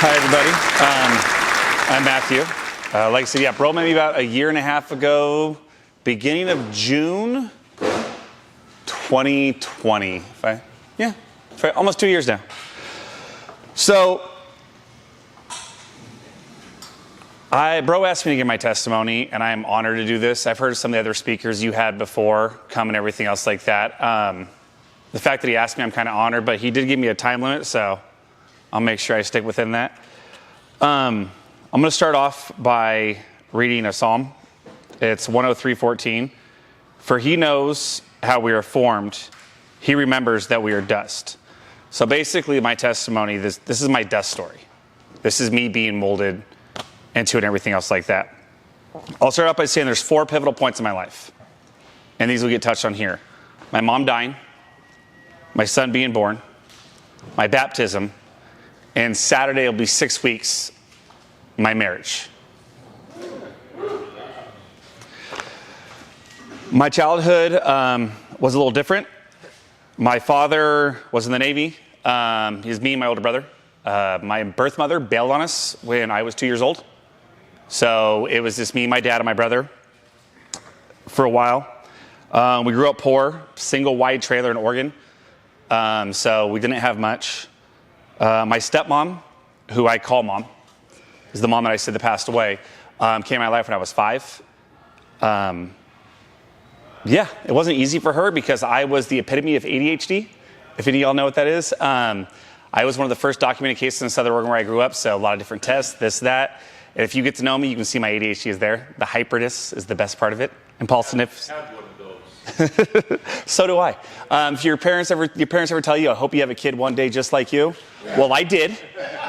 Hi, everybody. I'm Matthew. Like I said, Bro met me about a year and a half ago, beginning of June 2020. Almost 2 years now. So, Bro asked me to give my testimony, and I'm honored to do this. I've heard some of the other speakers you had before come and everything else like that. The fact that he asked me, I'm kind of honored, but he did give me a time limit, so I'll make sure I stick within that. I'm going to start off by reading a psalm. It's 103:14. For he knows how we are formed. He remembers that we are dust. So basically my testimony, this is my dust story. This is me being molded into it and everything else like that. I'll start off by saying there's 4 pivotal points in my life. And these will get touched on here. My mom dying, my son being born, my baptism, and Saturday will be 6 weeks, my marriage. My childhood was a little different. My father was in the Navy. He was me and my older brother. My birth mother bailed on us when I was 2 years old. So it was just me, my dad, and my brother for a while. We grew up poor, single wide trailer in Oregon. So we didn't have much. My stepmom, who I call mom, is the mom that I said that passed away, came in my life when I was 5. It wasn't easy for her because I was the epitome of ADHD, if any of y'all know what that is. I was one of the first documented cases in Southern Oregon where I grew up, so a lot of different tests, this, that. And if you get to know me, you can see my ADHD is there. The hyperness is the best part of it. Impulsiveness. So do I. If your parents ever tell you, I hope you have a kid one day just like you. Well, I did.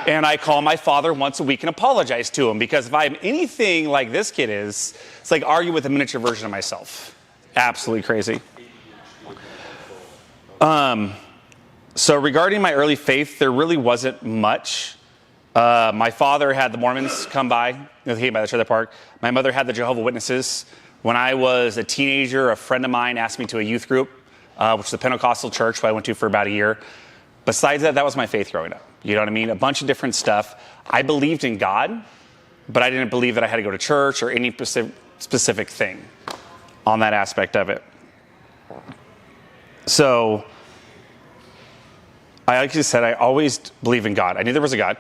And I call my father once a week and apologize to him because if I'm anything like this kid is, it's like arguing with a miniature version of myself. Absolutely crazy. So regarding my early faith, there really wasn't much. My father had the Mormons come by, by the trailer park. My mother had the Jehovah's Witnesses. When I was a teenager, a friend of mine asked me to a youth group, which is a Pentecostal church, I went to for about a year. Besides that was my faith growing up. You know what I mean? A bunch of different stuff. I believed in God, but I didn't believe that I had to go to church or any specific thing on that aspect of it. So, like you said, I always believed in God. I knew there was a God.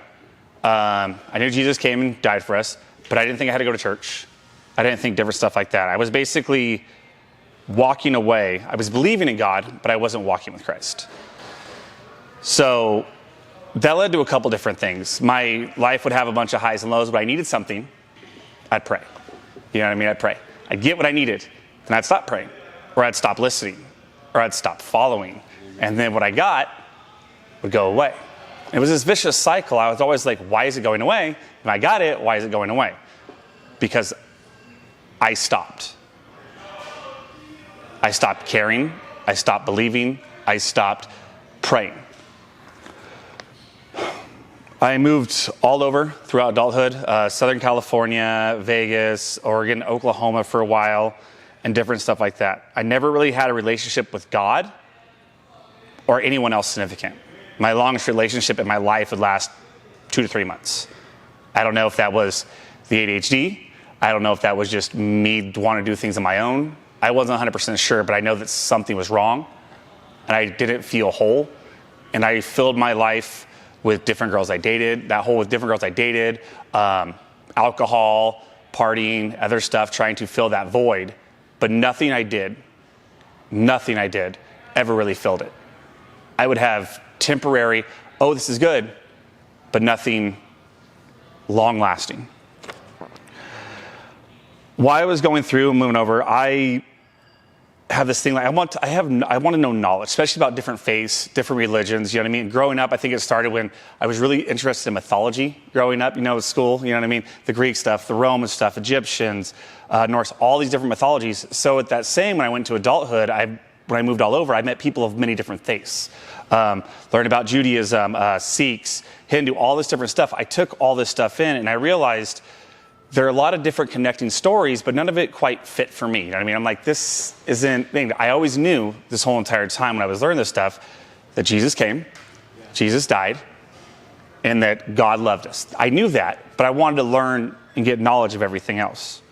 I knew Jesus came and died for us, but I didn't think I had to go to church. I didn't think different stuff like that. I was basically walking away. I was believing in God, but I wasn't walking with Christ. So that led to a couple different things. My life would have a bunch of highs and lows, but I needed something. I'd pray. You know what I mean? I'd pray. I'd get what I needed, then I'd stop praying, or I'd stop listening, or I'd stop following. And then what I got would go away. It was this vicious cycle. I was always like, why is it going away? And I got it, why is it going away? Because I stopped. I stopped caring. I stopped believing. I stopped praying. I moved all over throughout adulthood, Southern California, Vegas, Oregon, Oklahoma for a while, and different stuff like that. I never really had a relationship with God or anyone else significant. My longest relationship in my life would last 2 to 3 months. I don't know if that was the ADHD. I don't know if that was just me wanting to do things on my own. I wasn't 100% sure, but I know that something was wrong, and I didn't feel whole. And I filled my life with different girls I dated, alcohol, partying, other stuff, trying to fill that void. But nothing I did ever really filled it. I would have temporary, oh, this is good, but nothing long-lasting. While I was going through and moving over, I have this thing like I want to know knowledge, especially about different faiths, different religions. You know what I mean? Growing up, I think it started when I was really interested in mythology. Growing up, at school, you know what I mean? The Greek stuff, the Roman stuff, Egyptians, Norse, all these different mythologies. So at that same, when I went to adulthood, when I moved all over, I met people of many different faiths. Learned about Judaism, Sikhs, Hindu, all this different stuff. I took all this stuff in, and I realized there are a lot of different connecting stories, but none of it quite fit for me. You know what I mean? I'm like, this isn't. I always knew this whole entire time when I was learning this stuff that Jesus came, Jesus died, and that God loved us. I knew that, but I wanted to learn and get knowledge of everything else.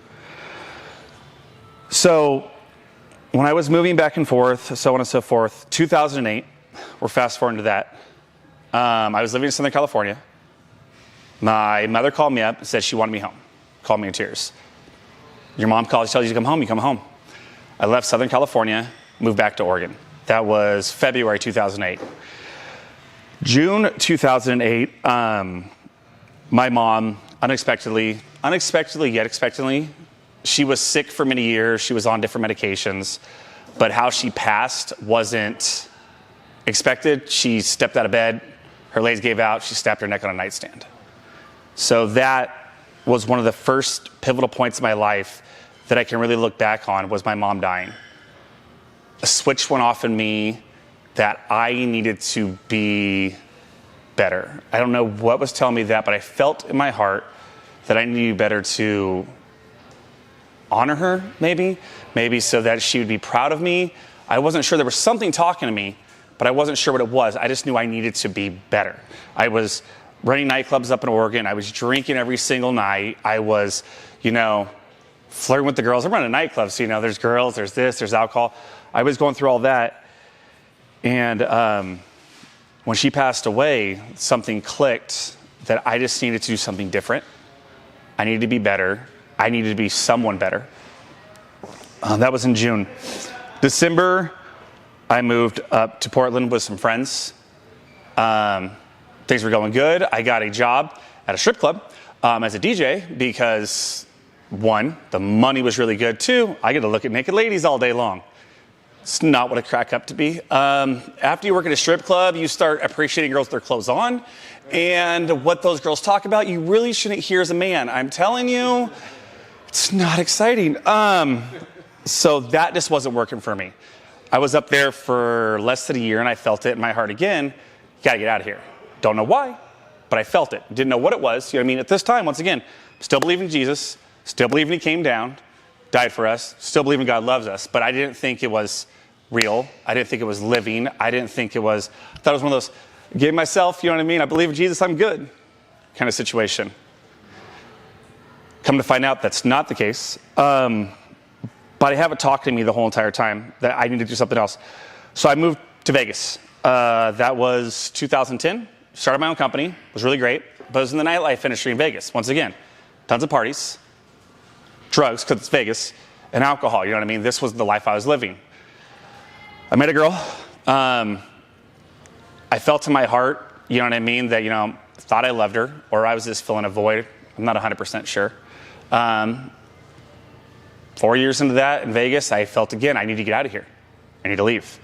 So when I was moving back and forth, so on and so forth, 2008, we're fast forwarding to that. I was living in Southern California. My mother called me up and said she wanted me home. Called me in tears. Your mom tells you to come home, you come home. I left Southern California, moved back to Oregon. That was February 2008. June 2008, my mom unexpectedly yet expectantly, she was sick for many years. She was on different medications, but how she passed wasn't expected. She stepped out of bed, her legs gave out, she snapped her neck on a nightstand. So that was one of the first pivotal points in my life that I can really look back on, was my mom dying. A switch went off in me that I needed to be better. I don't know what was telling me that, but I felt in my heart that I needed to be better to honor her, maybe so that she would be proud of me. I wasn't sure. There was something talking to me, but I wasn't sure what it was. I just knew I needed to be better. I was running nightclubs up in Oregon. I was drinking every single night. I was, flirting with the girls. I'm running nightclubs, so, there's girls, there's this, there's alcohol. I was going through all that. And when she passed away, something clicked that I just needed to do something different. I needed to be better. I needed to be someone better. That was in June. December, I moved up to Portland with some friends. Things were going good. I got a job at a strip club as a DJ because, one, the money was really good. Two, I get to look at naked ladies all day long. It's not what it cracked up to be. After you work at a strip club, you start appreciating girls with their clothes on. And what those girls talk about, you really shouldn't hear as a man. I'm telling you, it's not exciting. So that just wasn't working for me. I was up there for less than a year, and I felt it in my heart again. You got to get out of here. Don't know why, but I felt it. Didn't know what it was. You know what I mean? At this time, once again, still believing in Jesus, still believing he came down, died for us, still believing God loves us, but I didn't think it was real. I didn't think it was living. I thought it was one of those, gave myself, you know what I mean? I believe in Jesus, I'm good kind of situation. Come to find out that's not the case. But I have it talking to me the whole entire time that I need to do something else. So I moved to Vegas. That was 2010. Started my own company. Was really great. But it was in the nightlife industry in Vegas. Once again, tons of parties, drugs, because it's Vegas, and alcohol. You know what I mean? This was the life I was living. I met a girl. I felt in my heart, you know what I mean, that, thought I loved her, or I was just filling a void. I'm not 100% sure. 4 years into that in Vegas, I felt again, I need to get out of here. I need to leave.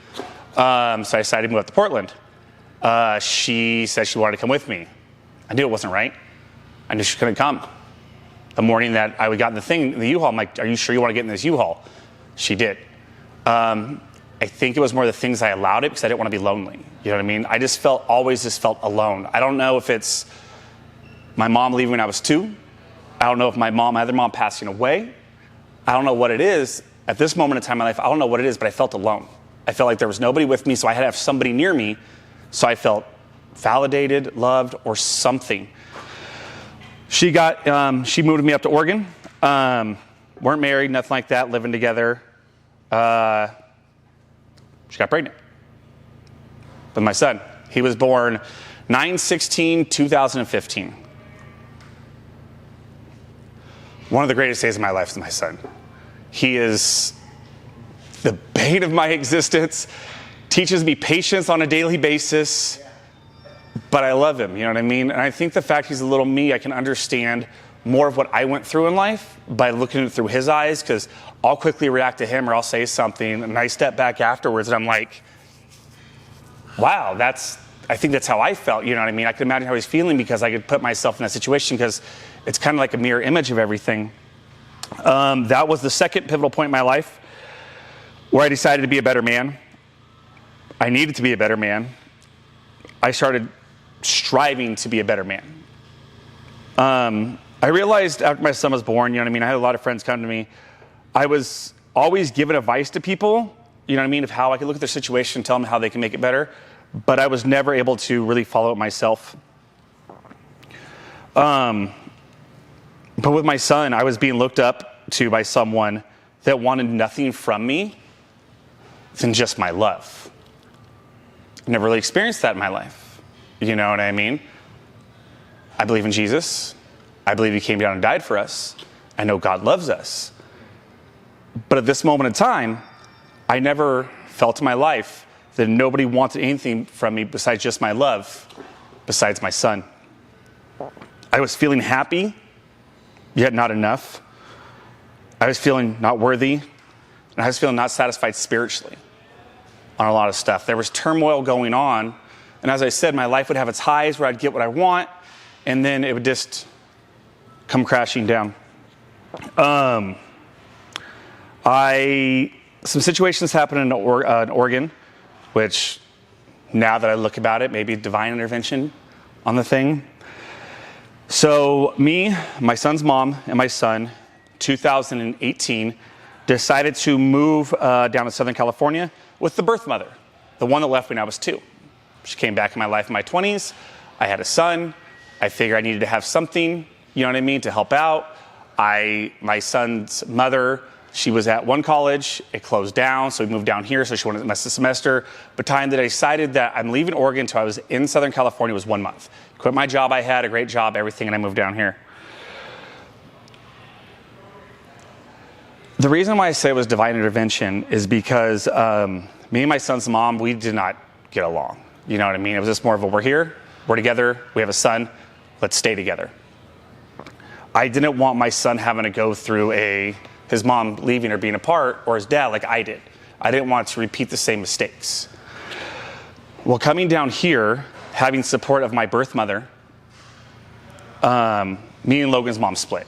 So I decided to move up to Portland. She said she wanted to come with me. I knew it wasn't right. I knew she couldn't come. The morning that I got in the U-Haul, I'm like, are you sure you want to get in this U-Haul? She did. I think it was more the things I allowed it because I didn't want to be lonely. You know what I mean? I just always felt alone. I don't know if it's my mom leaving when I was 2. I don't know if my other mom passing away. I don't know what it is. At this moment in time in my life, I don't know what it is, but I felt alone. I felt like there was nobody with me, so I had to have somebody near me, so I felt validated, loved, or something. She moved me up to Oregon. Weren't married, nothing like that, living together. She got pregnant with my son. He was born 9/16/2015. One of the greatest days of my life is my son. He is the bane of my existence, teaches me patience on a daily basis, but I love him, you know what I mean? And I think the fact he's a little me, I can understand more of what I went through in life by looking at it through his eyes, because I'll quickly react to him or I'll say something, and I step back afterwards and I'm like, wow, I think that's how I felt, you know what I mean? I could imagine how he's feeling because I could put myself in that situation because it's kind of like a mirror image of everything. That was the second pivotal point in my life where I decided to be a better man. I needed to be a better man. I started striving to be a better man. I realized after my son was born, you know what I mean? I had a lot of friends come to me. I was always giving advice to people, you know what I mean, of how I could look at their situation and tell them how they can make it better. But I was never able to really follow it myself. But with my son, I was being looked up to by someone that wanted nothing from me than just my love. I've never really experienced that in my life. You know what I mean? I believe in Jesus. I believe he came down and died for us. I know God loves us. But at this moment in time, I never felt in my life that nobody wanted anything from me besides just my love, besides my son. I was feeling happy, yet not enough. I was feeling not worthy, and I was feeling not satisfied spiritually on a lot of stuff. There was turmoil going on, and as I said, my life would have its highs where I'd get what I want, and then it would just come crashing down. Some situations happened in Oregon, which now that I look about it, maybe divine intervention on the thing. So me, my son's mom, and my son, 2018, decided to move down to Southern California with the birth mother, the one that left when I was 2. She came back in my life in my 20s. I had a son. I figured I needed to have something, you know what I mean, to help out. My son's mother, she was at one college. It closed down, so we moved down here, so she wanted to miss the semester. But time that I decided that I'm leaving Oregon until I was in Southern California was 1 month. Quit my job I had, a great job, everything, and I moved down here. The reason why I say it was divine intervention is because me and my son's mom, we did not get along. You know what I mean? It was just more of a, we're here, we're together, we have a son, let's stay together. I didn't want my son having to go through his mom leaving or being apart, or his dad like I did. I didn't want to repeat the same mistakes. Well, coming down here, having support of my birth mother, me and Logan's mom split.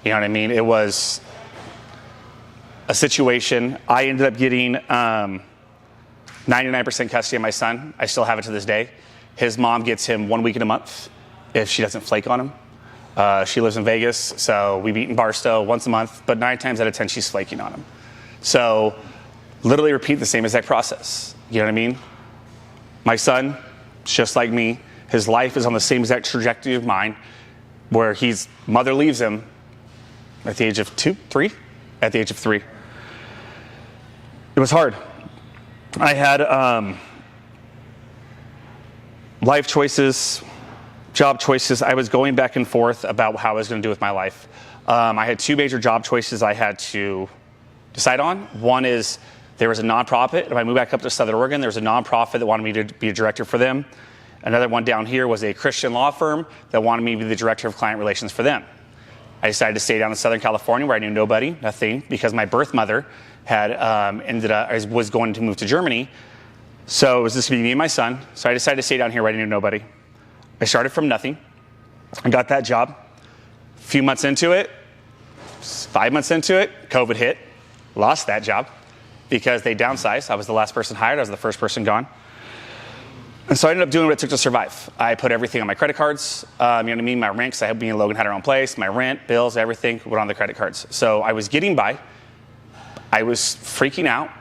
You know what I mean? It was a situation. I ended up getting 99% custody of my son. I still have it to this day. His mom gets him 1 week in a month if she doesn't flake on him. She lives in Vegas, so we meet in Barstow once a month, but 9 times out of 10, she's flaking on him. So literally repeat the same exact process. You know what I mean? My son, just like me, his life is on the same exact trajectory of mine, where his mother leaves him at the age of 3? At the age of 3. It was hard. I had life choices, job choices. I was going back and forth about how I was going to do with my life. I had 2 major job choices I had to decide on. One is there was a nonprofit. If I moved back up to Southern Oregon, there was a nonprofit that wanted me to be a director for them. Another one down here was a Christian law firm that wanted me to be the director of client relations for them. I decided to stay down in Southern California where I knew nobody, nothing, because my birth mother had was going to move to Germany. So it was just me and my son. So I decided to stay down here where I knew nobody. I started from nothing. I got that job. A few months into it, 5 months into it, COVID hit. Lost that job because they downsized. I was the last person hired. I was the first person gone. And so I ended up doing what it took to survive. I put everything on my credit cards. You know what I mean? My rent, because me and Logan had our own place. My rent, bills, everything went on the credit cards. So I was getting by. I was freaking out.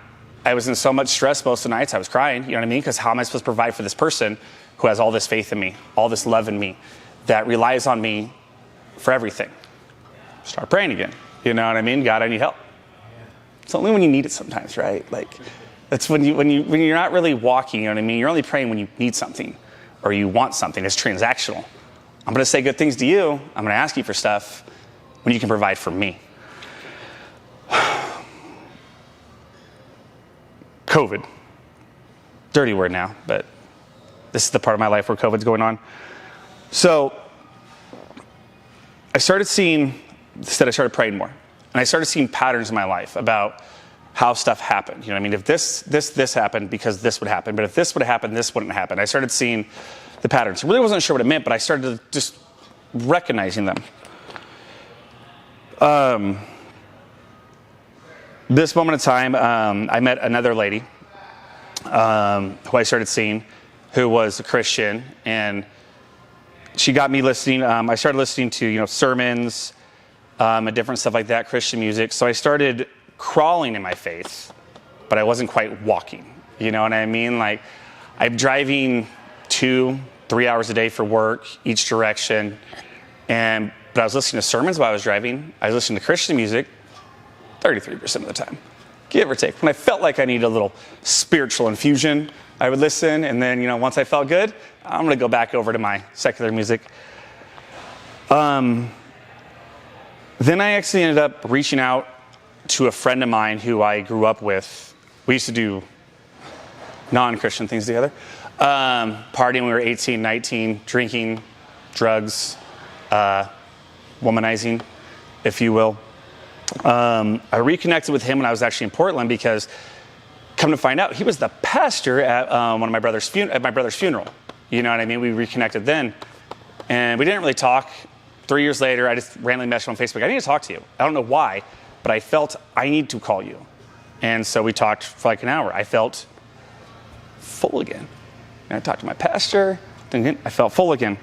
I was in so much stress most of the nights. I was crying, you know what I mean? Because how am I supposed to provide for this person who has all this faith in me, all this love in me, that relies on me for everything? Start praying again. You know what I mean? God, I need help. It's only when you need it sometimes, right? Like, that's when you're not really walking, you know what I mean? You're only praying when you need something or you want something. It's transactional. I'm going to say good things to you. I'm going to ask you for stuff when you can provide for me. COVID. Dirty word now, but this is the part of my life where COVID's going on. So I started praying more. And I started seeing patterns in my life about how stuff happened. You know what I mean? If this happened because this would happen, but if this would have happened, this wouldn't happen. I started seeing the patterns. I really wasn't sure what it meant, but I started just recognizing them. This moment in time, I met another lady who I started seeing, who was a Christian, and she got me listening. I started listening to sermons, and different stuff like that, Christian music. So I started crawling in my faith, but I wasn't quite walking. You know what I mean? Like, I'm driving 2, 3 hours a day for work, each direction. But I was listening to sermons while I was driving. I was listening to Christian music 33% of the time, give or take. When I felt like I needed a little spiritual infusion, I would listen. And then, once I felt good, I'm going to go back over to my secular music. Then I actually ended up reaching out to a friend of mine who I grew up with. We used to do non-Christian things together. Partying when we were 18, 19, drinking, drugs, womanizing, if you will. I reconnected with him when I was actually in Portland because, come to find out, he was the pastor at my brother's funeral. You know what I mean? We reconnected then. And we didn't really talk. 3 years later, I just randomly messaged on Facebook. I need to talk to you. I don't know why, but I felt I need to call you. And so we talked for like an hour. I felt full again. And I talked to my pastor. I felt full again.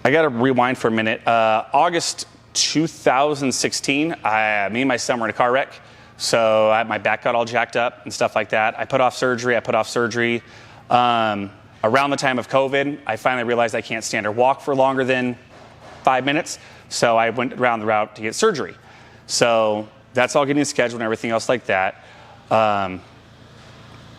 I got to rewind for a minute. August 2016, me and my son were in a car wreck. So my back got all jacked up and stuff like that. I put off surgery. Around the time of COVID, I finally realized I can't stand or walk for longer than 5 minutes. So I went around the route to get surgery. So that's all getting scheduled and everything else like that. And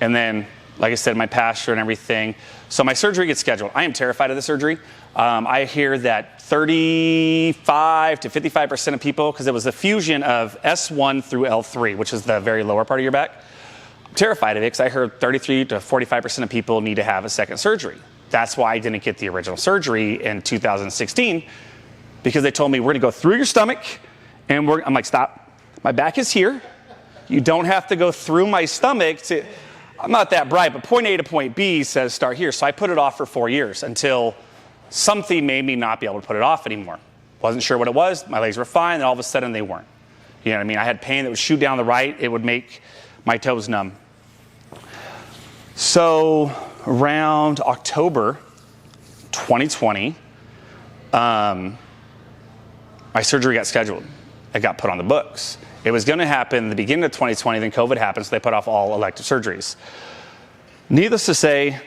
then, like I said, my pastor and everything. So my surgery gets scheduled. I am terrified of the surgery. I hear that 35 to 55% of people, because it was a fusion of S1 through L3, which is the very lower part of your back. I'm terrified of it because I heard 33 to 45% of people need to have a second surgery. That's why I didn't get the original surgery in 2016, because they told me, we're going to go through your stomach, and I'm like, stop. My back is here. You don't have to go through my stomach to... I'm not that bright, but point A to point B says start here. So I put it off for 4 years until something made me not be able to put it off anymore. Wasn't sure what it was. My legs were fine, and all of a sudden they weren't. You know what I mean? I had pain that would shoot down the right. It would make my toes numb. So around October 2020, my surgery got scheduled. It got put on the books. It was going to happen in the beginning of 2020, then COVID happened, so they put off all elective surgeries. Needless to say,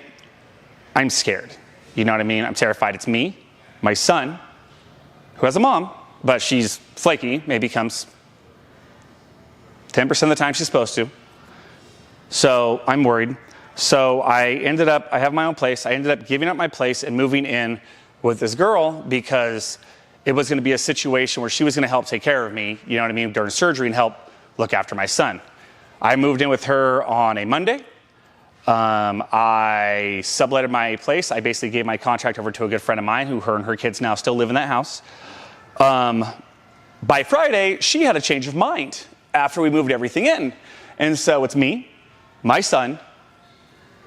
I'm scared. You know what I mean? I'm terrified. It's me, my son, who has a mom, but she's flaky, maybe comes 10% of the time she's supposed to. So I'm worried. So I have my own place. I ended up giving up my place and moving in with this girl because it was going to be a situation where she was going to help take care of me, you know what I mean, during surgery and help look after my son. I moved in with her on a Monday. I subletted my place. I basically gave my contract over to a good friend of mine her and her kids now still live in that house. By Friday, she had a change of mind after we moved everything in. And so it's me, my son,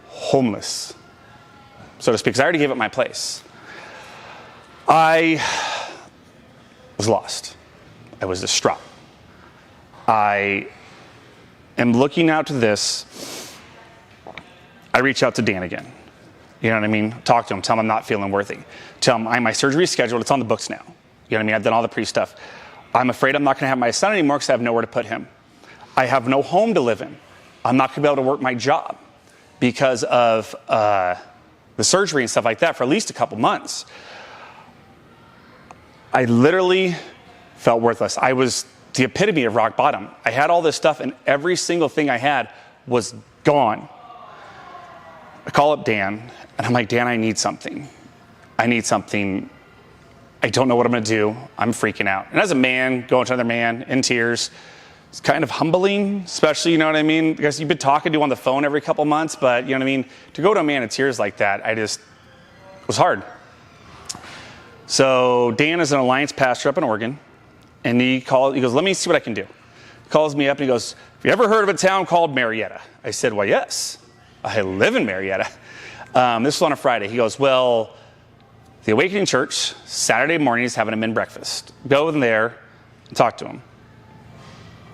homeless, so to speak, because I already gave up my place. I was lost. I was distraught. I am looking out to this. I reach out to Dan again. You know what I mean? Talk to him. Tell him I'm not feeling worthy. Tell him my surgery is scheduled. It's on the books now. You know what I mean? I've done all the pre-stuff. I'm afraid I'm not going to have my son anymore because I have nowhere to put him. I have no home to live in. I'm not going to be able to work my job because of the surgery and stuff like that for at least a couple months. I literally felt worthless. I was the epitome of rock bottom. I had all this stuff, and every single thing I had was gone. I call up Dan, and I'm like, Dan, I need something. I don't know what I'm going to do. I'm freaking out. And as a man, going to another man in tears, it's kind of humbling, especially, you know what I mean? Because you've been talking to him on the phone every couple months, but you know what I mean? To go to a man in tears like that, it was hard. So Dan is an Alliance pastor up in Oregon, and he goes, let me see what I can do. He calls me up and he goes, have you ever heard of a town called Murrieta? I said, well, yes. I live in Murrieta. This was on a Friday. He goes, well, the Awakening Church, Saturday morning is having a men's breakfast. Go in there and talk to them.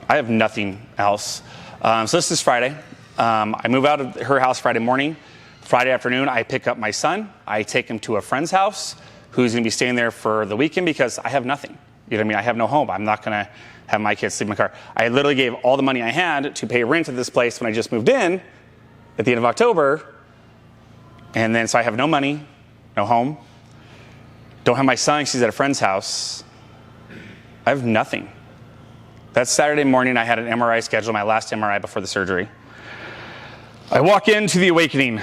I have nothing else. So this is Friday. I move out of her house Friday morning. Friday afternoon, I pick up my son. I take him to a friend's house who's going to be staying there for the weekend because I have nothing. You know what I mean? I have no home. I'm not going to have my kids sleep in my car. I literally gave all the money I had to pay rent at this place when I just moved in at the end of October. And then, so I have no money, no home. Don't have my son, he's at a friend's house. I have nothing. That Saturday morning, I had an MRI scheduled, my last MRI before the surgery. I walk into the awakening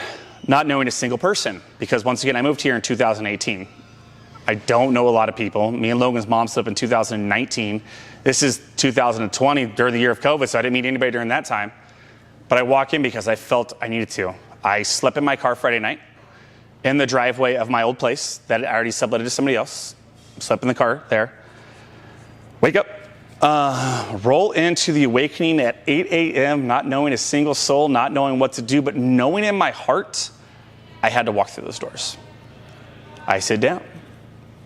not knowing a single person, because once again, I moved here in 2018. I don't know a lot of people. Me and Logan's mom split up in 2019. This is 2020, during the year of COVID, so I didn't meet anybody during that time. But I walk in because I felt I needed to. I slept in my car Friday night in the driveway of my old place that I already subletted to somebody else. Slept in the car there. Wake up. Roll into the awakening at 8 a.m., not knowing a single soul, not knowing what to do, but knowing in my heart, I had to walk through those doors. I sit down.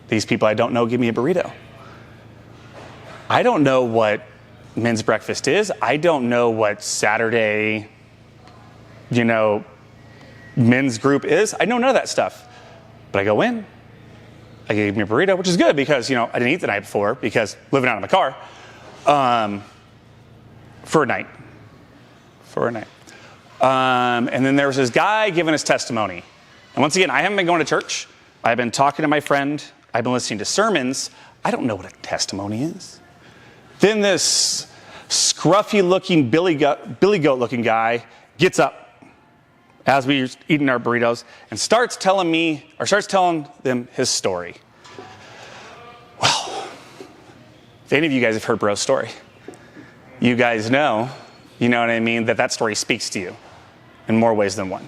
These people I don't know give me a burrito. I don't know what men's breakfast is. I don't know what Saturday, men's group is. I know none of that stuff. But I go in. I gave me a burrito, which is good because, I didn't eat the night before because living out of my car. For a night. And then there was this guy giving his testimony. And once again, I haven't been going to church. I've been talking to my friend. I've been listening to sermons. I don't know what a testimony is. Then this scruffy-looking, billy goat-looking guy gets up as we were eating our burritos and starts telling them his story. Well, if any of you guys have heard Bro's story, you guys know, what I mean, that story speaks to you in more ways than one.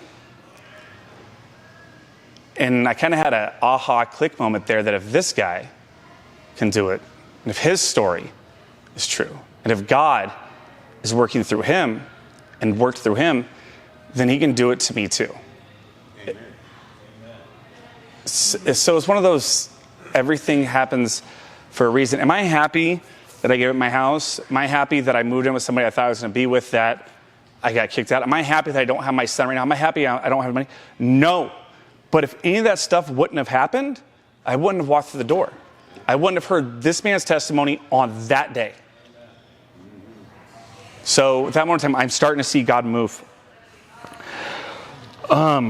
And I kind of had an aha click moment there that if this guy can do it, and if his story is true, and if God is working through him and worked through him, then he can do it to me too. Amen. So it's one of those, everything happens for a reason. Am I happy that I gave up my house? Am I happy that I moved in with somebody I thought I was going to be with that I got kicked out? Am I happy that I don't have my son right now? Am I happy I don't have money? No. But if any of that stuff wouldn't have happened, I wouldn't have walked through the door. I wouldn't have heard this man's testimony on that day. So at that moment in time, I'm starting to see God move. I'm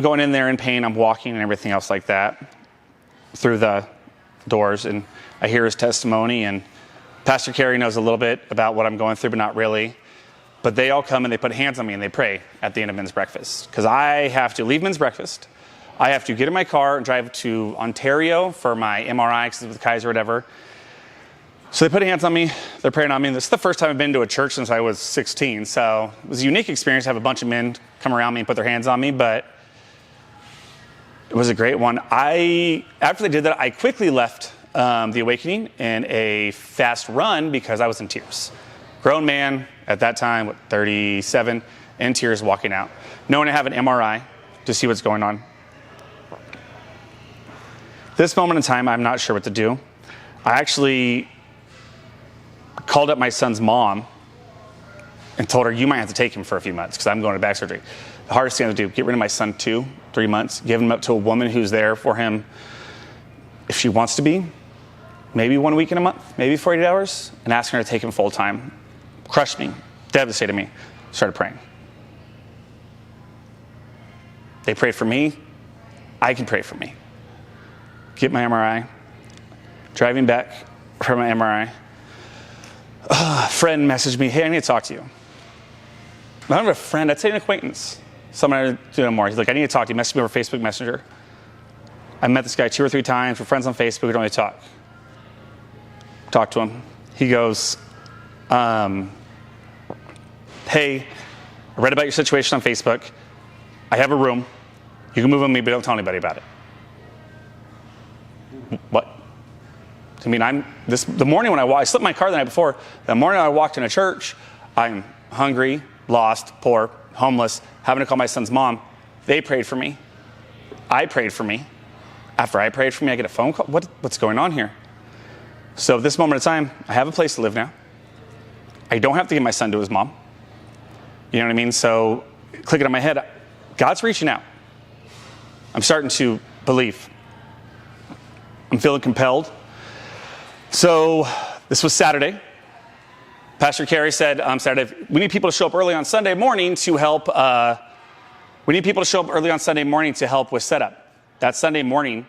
going in there in pain. I'm walking and everything else like that through the doors. And I hear his testimony. And Pastor Carey knows a little bit about what I'm going through, but not really. But they all come and they put hands on me and they pray at the end of men's breakfast. Because I have to leave men's breakfast. I have to get in my car and drive to Ontario for my MRI, because it's with Kaiser or whatever. So they put hands on me. They're praying on me. This is the first time I've been to a church since I was 16. So it was a unique experience to have a bunch of men come around me and put their hands on me. But it was a great one. After they did that, I quickly left the awakening in a fast run because I was in tears. Grown man at that time, 37, in tears walking out. Knowing I have an MRI to see what's going on. This moment in time, I'm not sure what to do. I actually called up my son's mom and told her, you might have to take him for a few months because I'm going to back surgery. The hardest thing to do, get rid of my son 2-3 months, give him up to a woman who's there for him if she wants to be, maybe 1 week in a month, maybe 48 hours, and asking her to take him full time. Crushed me, devastated me, started praying. They prayed for me, I can pray for me. Get my MRI, driving back from my MRI, a friend messaged me, hey, I need to talk to you. I don't have a friend, I'd say an acquaintance. Someone I don't know more. He's like, I need to talk to you. He messaged me over Facebook Messenger. I met this guy 2 or 3 times. We're friends on Facebook. We don't really talk. Talk to him. He goes, hey, I read about your situation on Facebook. I have a room. You can move on me, but don't tell anybody about it. What? I mean, the morning when I slept in my car the night before. The morning I walked into church, I'm hungry, lost, poor, homeless, having to call my son's mom. They prayed for me. I prayed for me. After I prayed for me, I get a phone call. What's going on here? So at this moment in time, I have a place to live now. I don't have to give my son to his mom. You know what I mean? So click it on my head. God's reaching out. I'm starting to believe. I'm feeling compelled. So this was Saturday. Pastor Carey said Saturday, we need people to show up early on Sunday morning to help. We need people to show up early on Sunday morning to help with setup. That Sunday morning,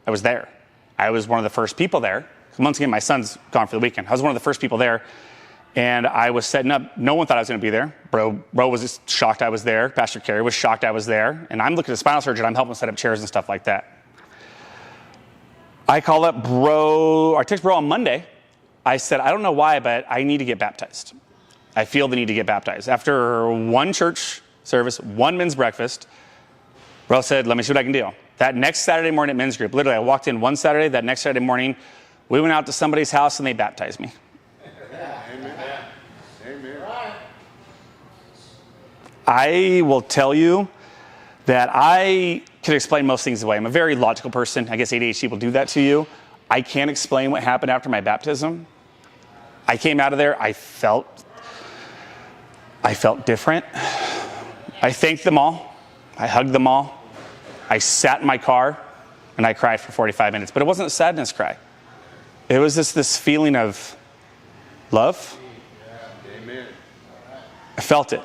I was there. I was one of the first people there. Once again, my son's gone for the weekend. I was one of the first people there. And I was setting up. No one thought I was going to be there. Bro was just shocked I was there. Pastor Carey was shocked I was there. And I'm looking at a spinal surgeon. I'm helping set up chairs and stuff like that. I called up Bro. I texted Bro on Monday. I said, I don't know why, but I need to get baptized. I feel the need to get baptized. After one church service, one men's breakfast, Bro said, let me see what I can do. That next Saturday morning at men's group, literally, I walked in one Saturday. That next Saturday morning, we went out to somebody's house and they baptized me. I will tell you that I can explain most things away. I'm a very logical person. I guess ADHD will do that to you. I can't explain what happened after my baptism. I came out of there. I felt different. I thanked them all. I hugged them all. I sat in my car and I cried for 45 minutes. But it wasn't a sadness cry. It was just this feeling of love. Amen. I felt it.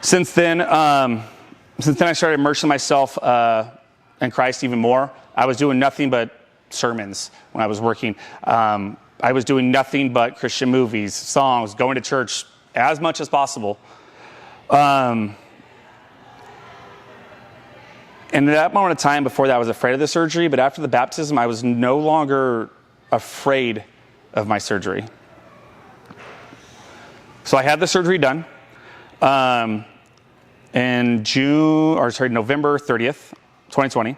Since then I started immersing myself in Christ even more. I was doing nothing but sermons when I was working. I was doing nothing but Christian movies, songs, going to church as much as possible. And at that moment of time before that, I was afraid of the surgery. But after the baptism, I was no longer afraid of my surgery. So I had the surgery done. In November 30th, 2020.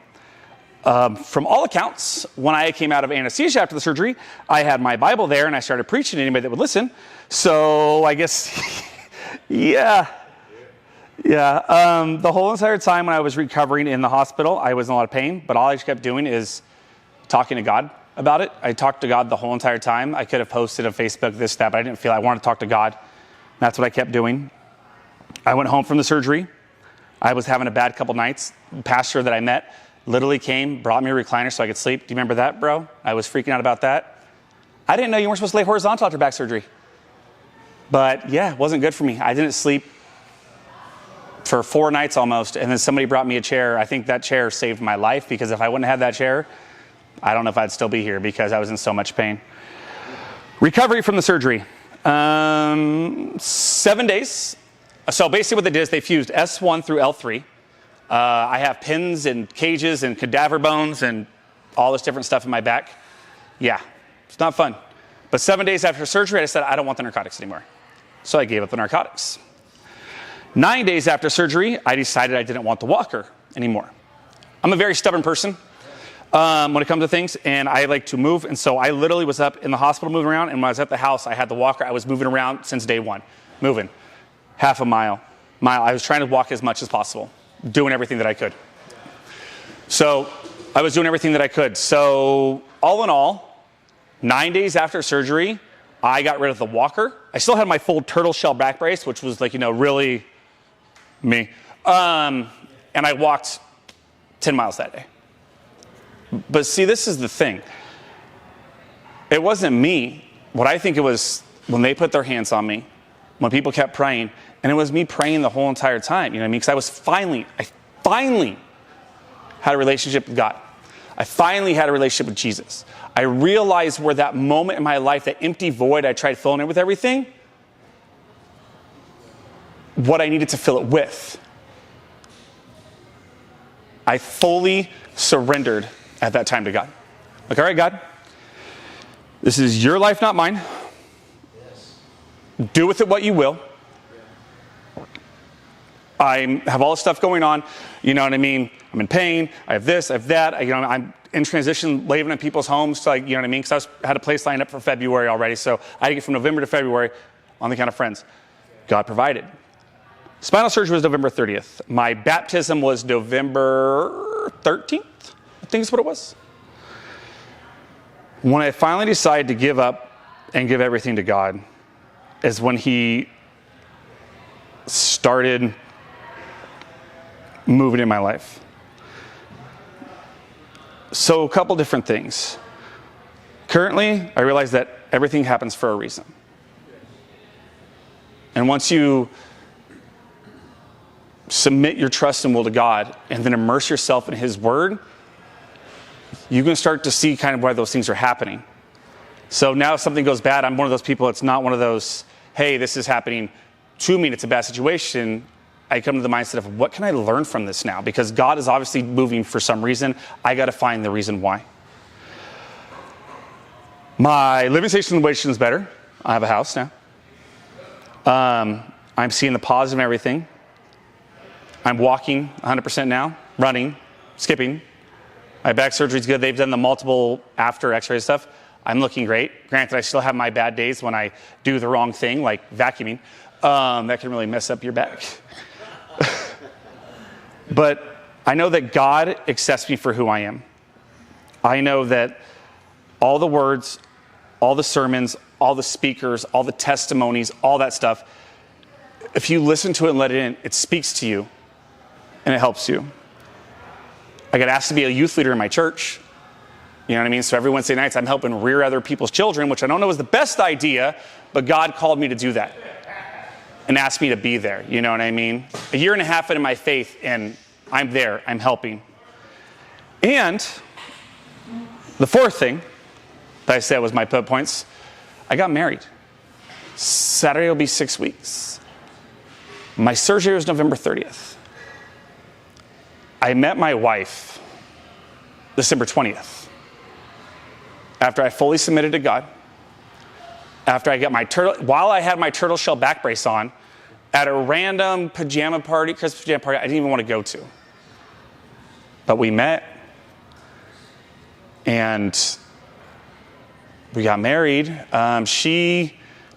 From all accounts, when I came out of anesthesia after the surgery, I had my Bible there and I started preaching to anybody that would listen. So I guess, yeah. The whole entire time when I was recovering in the hospital, I was in a lot of pain, but all I just kept doing is talking to God about it. I talked to God the whole entire time. I could have posted on Facebook this, that, but I didn't feel I wanted to talk to God. That's what I kept doing. I went home from the surgery. I was having a bad couple nights. The pastor that I met literally came, brought me a recliner so I could sleep. Do you remember that, bro? I was freaking out about that. I didn't know you weren't supposed to lay horizontal after back surgery. But yeah, it wasn't good for me. I didn't sleep for 4 nights almost, and then somebody brought me a chair. I think that chair saved my life, because if I wouldn't have had that chair, I don't know if I'd still be here because I was in so much pain. Recovery from the surgery. 7 days. So basically what they did is they fused S1 through L3. I have pins and cages and cadaver bones and all this different stuff in my back. Yeah, it's not fun. But 7 days after surgery, I said, I don't want the narcotics anymore. So I gave up the narcotics. 9 days after surgery, I decided I didn't want the walker anymore. I'm a very stubborn person when it comes to things, and I like to move. And so I literally was up in the hospital moving around, and when I was at the house, I had the walker. I was moving around since day one, moving half a mile. I was trying to walk as much as possible, doing everything that I could. So I was doing everything that I could. So all in all, 9 days after surgery, I got rid of the walker. I still had my full turtle shell back brace, which was like, really me. And I walked 10 miles that day. But see, this is the thing. It wasn't me. What I think it was when they put their hands on me, when people kept praying, and it was me praying the whole entire time. You know what I mean? Because I finally had a relationship with God. I finally had a relationship with Jesus. I realized where that moment in my life, that empty void I tried filling it with everything, what I needed to fill it with. I fully surrendered at that time to God. Like, all right, God, this is your life, not mine. Do with it what you will. I have all this stuff going on. You know what I mean? I'm in pain. I have this, I have that. I'm in transition, living in people's homes. So you know what I mean? Because I had a place lined up for February already. So I had to get from November to February on the kind of friends. God provided. Spinal surgery was November 30th. My baptism was November 13th. I think is what it was. When I finally decided to give up and give everything to God is when he started moving in my life. So a couple different things. Currently, I realize that everything happens for a reason. And once you submit your trust and will to God and then immerse yourself in his word, you can start to see kind of why those things are happening. So now if something goes bad, I'm one of those people, it's not one of those, hey, this is happening to me and it's a bad situation. I come to the mindset of, what can I learn from this now? Because God is obviously moving for some reason. I got to find the reason why. My living situation is better. I have a house now. I'm seeing the positive in everything. I'm walking 100% now, running, skipping. My back surgery is good. They've done the multiple after x-ray stuff. I'm looking great. Granted, I still have my bad days when I do the wrong thing, like vacuuming. That can really mess up your back. But I know that God accepts me for who I am. I know that all the words, all the sermons, all the speakers, all the testimonies, all that stuff, if you listen to it and let it in, it speaks to you and it helps you. I got asked to be a youth leader in my church. You know what I mean? So every Wednesday nights I'm helping rear other people's children, which I don't know is the best idea, but God called me to do that and asked me to be there. You know what I mean? A year and a half into my faith and I'm there, I'm helping. And the fourth thing that I said was my put points, I got married. Saturday will be 6 weeks. My surgery was November 30th. I met my wife December 20th. After I fully submitted to God, after I got while I had my turtle shell back brace on, at a random pajama party, Christmas pajama party I didn't even want to go to. But we met, and we got married. December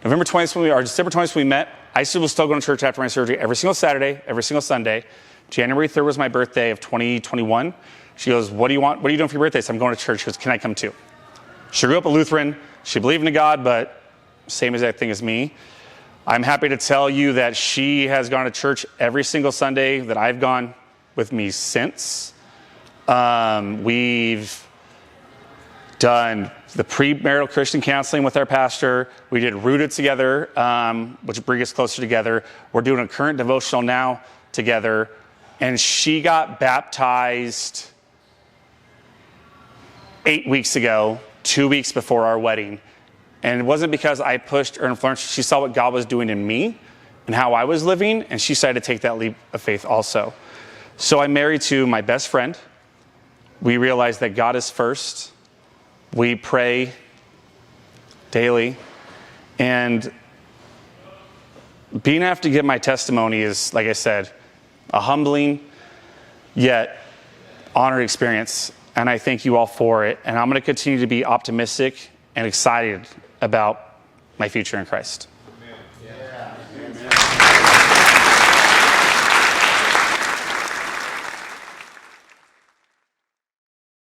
20th when we met. I was still going to church after my surgery every single Saturday, every single Sunday. January 3rd was my birthday of 2021. She goes, what do you want? What are you doing for your birthday? So I'm going to church. She goes, can I come too? She grew up a Lutheran. She believed in God, but same exact thing as me. I'm happy to tell you that she has gone to church every single Sunday that I've gone with me since. We've done the premarital Christian counseling with our pastor. We did Rooted together, which brings us closer together. We're doing a current devotional now together. And she got baptized 8 weeks ago, 2 weeks before our wedding. And it wasn't because I pushed or influenced. She saw what God was doing in me and how I was living, and she decided to take that leap of faith also. So I'm married to my best friend. We realize that God is first. We pray daily. And being able to give my testimony is, like I said, a humbling yet honored experience. And I thank you all for it. And I'm going to continue to be optimistic and excited about my future in Christ.